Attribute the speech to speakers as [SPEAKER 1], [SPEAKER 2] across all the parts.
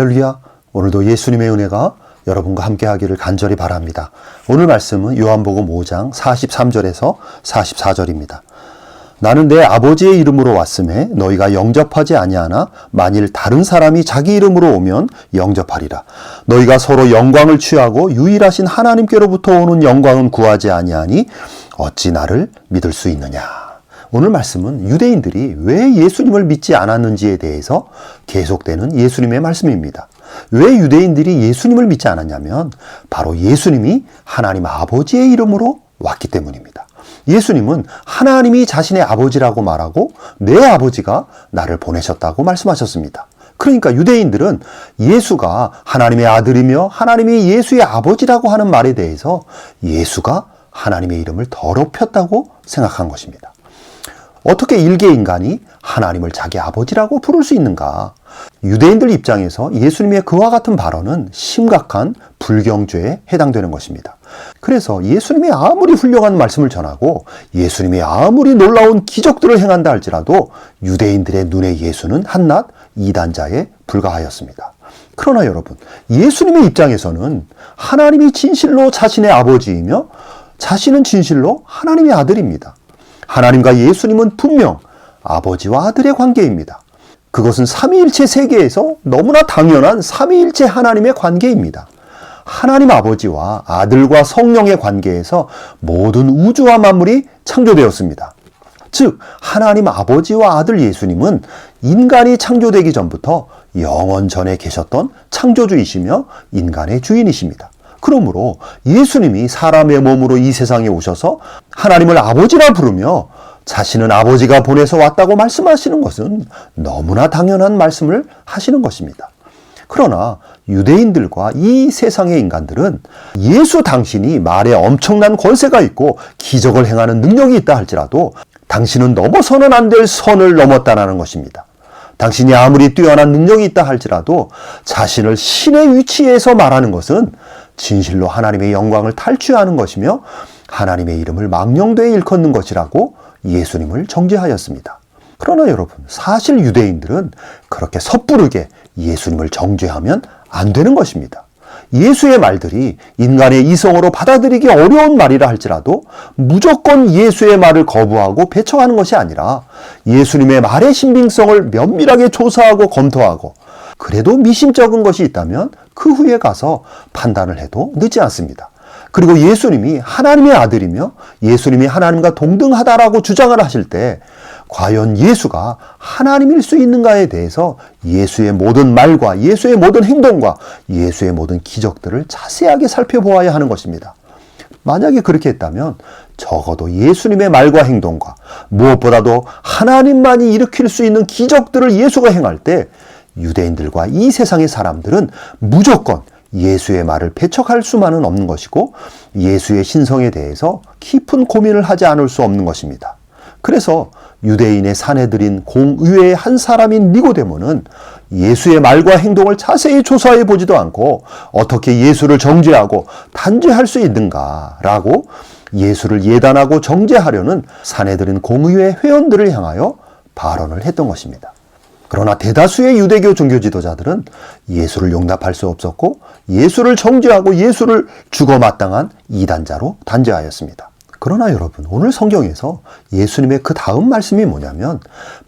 [SPEAKER 1] 할렐루야. 오늘도 예수님의 은혜가 여러분과 함께 하기를 간절히 바랍니다. 오늘 말씀은 요한복음 5장 43절에서 44절입니다. 나는 내 아버지의 이름으로 왔음에 너희가 영접하지 아니하나 만일 다른 사람이 자기 이름으로 오면 영접하리라. 너희가 서로 영광을 취하고 유일하신 하나님께로부터 오는 영광은 구하지 아니하니 어찌 나를 믿을 수 있느냐. 오늘 말씀은 유대인들이 왜 예수님을 믿지 않았는지에 대해서 계속되는 예수님의 말씀입니다. 왜 유대인들이 예수님을 믿지 않았냐면 바로 예수님이 하나님 아버지의 이름으로 왔기 때문입니다. 예수님은 하나님이 자신의 아버지라고 말하고 내 아버지가 나를 보내셨다고 말씀하셨습니다. 그러니까 유대인들은 예수가 하나님의 아들이며 하나님이 예수의 아버지라고 하는 말에 대해서 예수가 하나님의 이름을 더럽혔다고 생각한 것입니다. 어떻게 일개 인간이 하나님을 자기 아버지라고 부를 수 있는가? 유대인들 입장에서 예수님의 그와 같은 발언은 심각한 불경죄에 해당되는 것입니다. 그래서 예수님이 아무리 훌륭한 말씀을 전하고 예수님이 아무리 놀라운 기적들을 행한다 할지라도 유대인들의 눈에 예수는 한낱 이단자에 불과하였습니다. 그러나 여러분, 예수님의 입장에서는 하나님이 진실로 자신의 아버지이며 자신은 진실로 하나님의 아들입니다. 하나님과 예수님은 분명 아버지와 아들의 관계입니다. 그것은 삼위일체 세계에서 너무나 당연한 삼위일체 하나님의 관계입니다. 하나님 아버지와 아들과 성령의 관계에서 모든 우주와 만물이 창조되었습니다. 즉 하나님 아버지와 아들 예수님은 인간이 창조되기 전부터 영원 전에 계셨던 창조주이시며 인간의 주인이십니다. 그러므로 예수님이 사람의 몸으로 이 세상에 오셔서 하나님을 아버지라 부르며 자신은 아버지가 보내서 왔다고 말씀하시는 것은 너무나 당연한 말씀을 하시는 것입니다. 그러나 유대인들과 이 세상의 인간들은 예수 당신이 말에 엄청난 권세가 있고 기적을 행하는 능력이 있다 할지라도 당신은 넘어서는 안 될 선을 넘었다는 것입니다. 당신이 아무리 뛰어난 능력이 있다 할지라도 자신을 신의 위치에서 말하는 것은 진실로 하나님의 영광을 탈취하는 것이며 하나님의 이름을 망령되이 일컫는 것이라고 예수님을 정죄하였습니다. 그러나 여러분, 사실 유대인들은 그렇게 섣부르게 예수님을 정죄하면 안 되는 것입니다. 예수의 말들이 인간의 이성으로 받아들이기 어려운 말이라 할지라도 무조건 예수의 말을 거부하고 배척하는 것이 아니라 예수님의 말의 신빙성을 면밀하게 조사하고 검토하고 그래도 미심쩍은 것이 있다면 그 후에 가서 판단을 해도 늦지 않습니다. 그리고 예수님이 하나님의 아들이며 예수님이 하나님과 동등하다라고 주장을 하실 때 과연 예수가 하나님일 수 있는가에 대해서 예수의 모든 말과 예수의 모든 행동과 예수의 모든 기적들을 자세하게 살펴보아야 하는 것입니다. 만약에 그렇게 했다면 적어도 예수님의 말과 행동과 무엇보다도 하나님만이 일으킬 수 있는 기적들을 예수가 행할 때 유대인들과 이 세상의 사람들은 무조건 예수의 말을 배척할 수만은 없는 것이고 예수의 신성에 대해서 깊은 고민을 하지 않을 수 없는 것입니다. 그래서 유대인의 사내들인 공의회의 한 사람인 니고데모는 예수의 말과 행동을 자세히 조사해 보지도 않고 어떻게 예수를 정죄하고 단죄할 수 있는가라고 예수를 예단하고 정죄하려는 사내들인 공의회 회원들을 향하여 발언을 했던 것입니다. 그러나 대다수의 유대교 종교 지도자들은 예수를 용납할 수 없었고 예수를 정죄하고 예수를 죽어마땅한 이단자로 단죄하였습니다. 그러나 여러분, 오늘 성경에서 예수님의 그 다음 말씀이 뭐냐면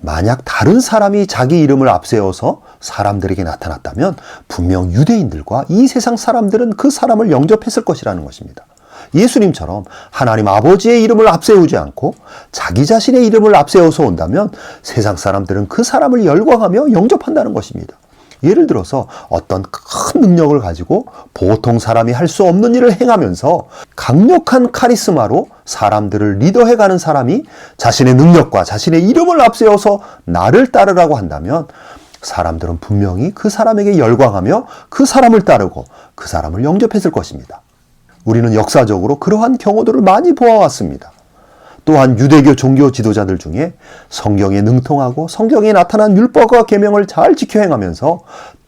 [SPEAKER 1] 만약 다른 사람이 자기 이름을 앞세워서 사람들에게 나타났다면 분명 유대인들과 이 세상 사람들은 그 사람을 영접했을 것이라는 것입니다. 예수님처럼 하나님 아버지의 이름을 앞세우지 않고 자기 자신의 이름을 앞세워서 온다면 세상 사람들은 그 사람을 열광하며 영접한다는 것입니다. 예를 들어서 어떤 큰 능력을 가지고 보통 사람이 할 수 없는 일을 행하면서 강력한 카리스마로 사람들을 리더해가는 사람이 자신의 능력과 자신의 이름을 앞세워서 나를 따르라고 한다면 사람들은 분명히 그 사람에게 열광하며 그 사람을 따르고 그 사람을 영접했을 것입니다. 우리는 역사적으로 그러한 경우들을 많이 보아왔습니다. 또한 유대교 종교 지도자들 중에 성경에 능통하고 성경에 나타난 율법과 계명을 잘 지켜 행하면서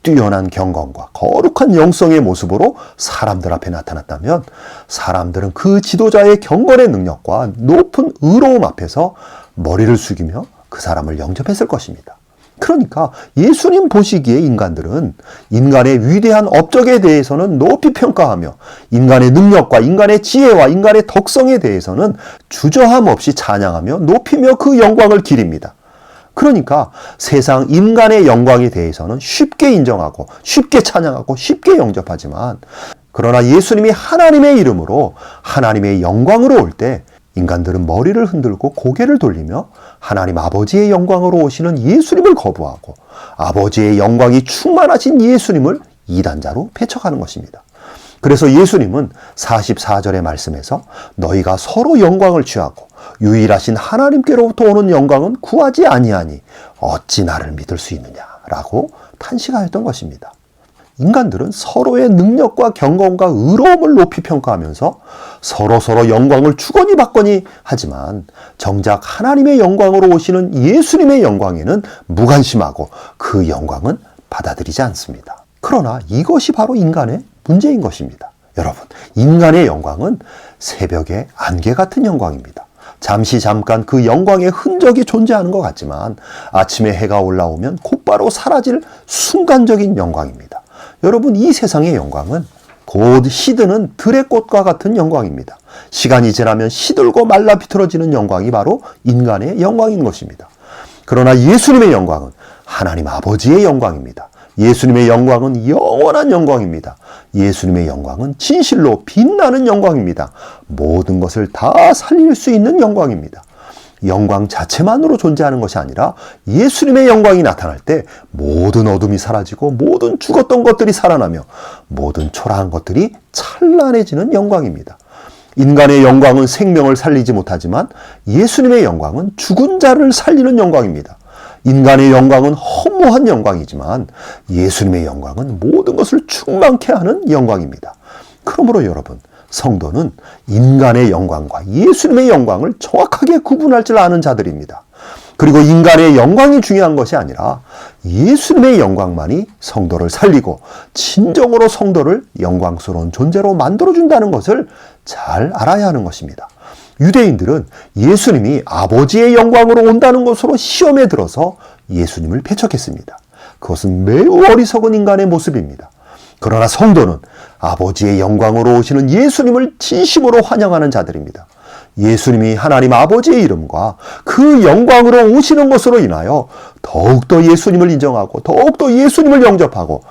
[SPEAKER 1] 뛰어난 경건과 거룩한 영성의 모습으로 사람들 앞에 나타났다면 사람들은 그 지도자의 경건의 능력과 높은 의로움 앞에서 머리를 숙이며 그 사람을 영접했을 것입니다. 그러니까 예수님 보시기에 인간들은 인간의 위대한 업적에 대해서는 높이 평가하며 인간의 능력과 인간의 지혜와 인간의 덕성에 대해서는 주저함 없이 찬양하며 높이며 그 영광을 기립니다. 그러니까 세상 인간의 영광에 대해서는 쉽게 인정하고 쉽게 찬양하고 쉽게 영접하지만 그러나 예수님이 하나님의 이름으로 하나님의 영광으로 올 때 인간들은 머리를 흔들고 고개를 돌리며 하나님 아버지의 영광으로 오시는 예수님을 거부하고 아버지의 영광이 충만하신 예수님을 이단자로 배척하는 것입니다. 그래서 예수님은 44절의 말씀에서 너희가 서로 영광을 취하고 유일하신 하나님께로부터 오는 영광은 구하지 아니하니 어찌 나를 믿을 수 있느냐라고 탄식하였던 것입니다. 인간들은 서로의 능력과 경건과 의로움을 높이 평가하면서 서로 영광을 주거니 받거니 하지만 정작 하나님의 영광으로 오시는 예수님의 영광에는 무관심하고 그 영광은 받아들이지 않습니다. 그러나 이것이 바로 인간의 문제인 것입니다. 여러분, 인간의 영광은 새벽의 안개 같은 영광입니다. 잠깐 그 영광의 흔적이 존재하는 것 같지만 아침에 해가 올라오면 곧바로 사라질 순간적인 영광입니다. 여러분, 이 세상의 영광은 곧 시드는 들의 꽃과 같은 영광입니다. 시간이 지나면 시들고 말라 비틀어지는 영광이 바로 인간의 영광인 것입니다. 그러나 예수님의 영광은 하나님 아버지의 영광입니다. 예수님의 영광은 영원한 영광입니다. 예수님의 영광은 진실로 빛나는 영광입니다. 모든 것을 다 살릴 수 있는 영광입니다. 영광 자체만으로 존재하는 것이 아니라 예수님의 영광이 나타날 때 모든 어둠이 사라지고 모든 죽었던 것들이 살아나며 모든 초라한 것들이 찬란해지는 영광입니다. 인간의 영광은 생명을 살리지 못하지만 예수님의 영광은 죽은 자를 살리는 영광입니다. 인간의 영광은 허무한 영광이지만 예수님의 영광은 모든 것을 충만케 하는 영광입니다. 그러므로 여러분, 성도는 인간의 영광과 예수님의 영광을 정확하게 구분할 줄 아는 자들입니다. 그리고 인간의 영광이 중요한 것이 아니라 예수님의 영광만이 성도를 살리고 진정으로 성도를 영광스러운 존재로 만들어준다는 것을 잘 알아야 하는 것입니다. 유대인들은 예수님이 아버지의 영광으로 온다는 것으로 시험에 들어서 예수님을 배척했습니다. 그것은 매우 어리석은 인간의 모습입니다. 그러나 성도는 아버지의 영광으로 오시는 예수님을 진심으로 환영하는 자들입니다. 예수님이 하나님 아버지의 이름과 그 영광으로 오시는 것으로 인하여 더욱더 예수님을 인정하고 더욱더 예수님을 영접하고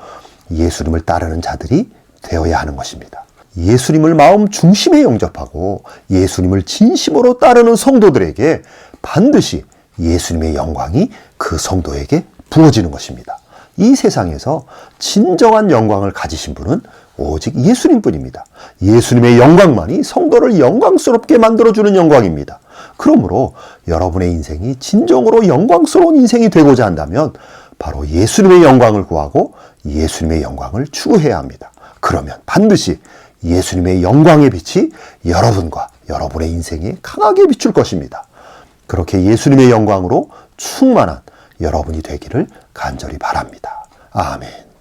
[SPEAKER 1] 예수님을 따르는 자들이 되어야 하는 것입니다. 예수님을 마음 중심에 영접하고 예수님을 진심으로 따르는 성도들에게 반드시 예수님의 영광이 그 성도에게 부어지는 것입니다. 이 세상에서 진정한 영광을 가지신 분은 오직 예수님뿐입니다. 예수님의 영광만이 성도를 영광스럽게 만들어주는 영광입니다. 그러므로 여러분의 인생이 진정으로 영광스러운 인생이 되고자 한다면 바로 예수님의 영광을 구하고 예수님의 영광을 추구해야 합니다. 그러면 반드시 예수님의 영광의 빛이 여러분과 여러분의 인생에 강하게 비출 것입니다. 그렇게 예수님의 영광으로 충만한 여러분이 되기를 간절히 바랍니다. 아멘.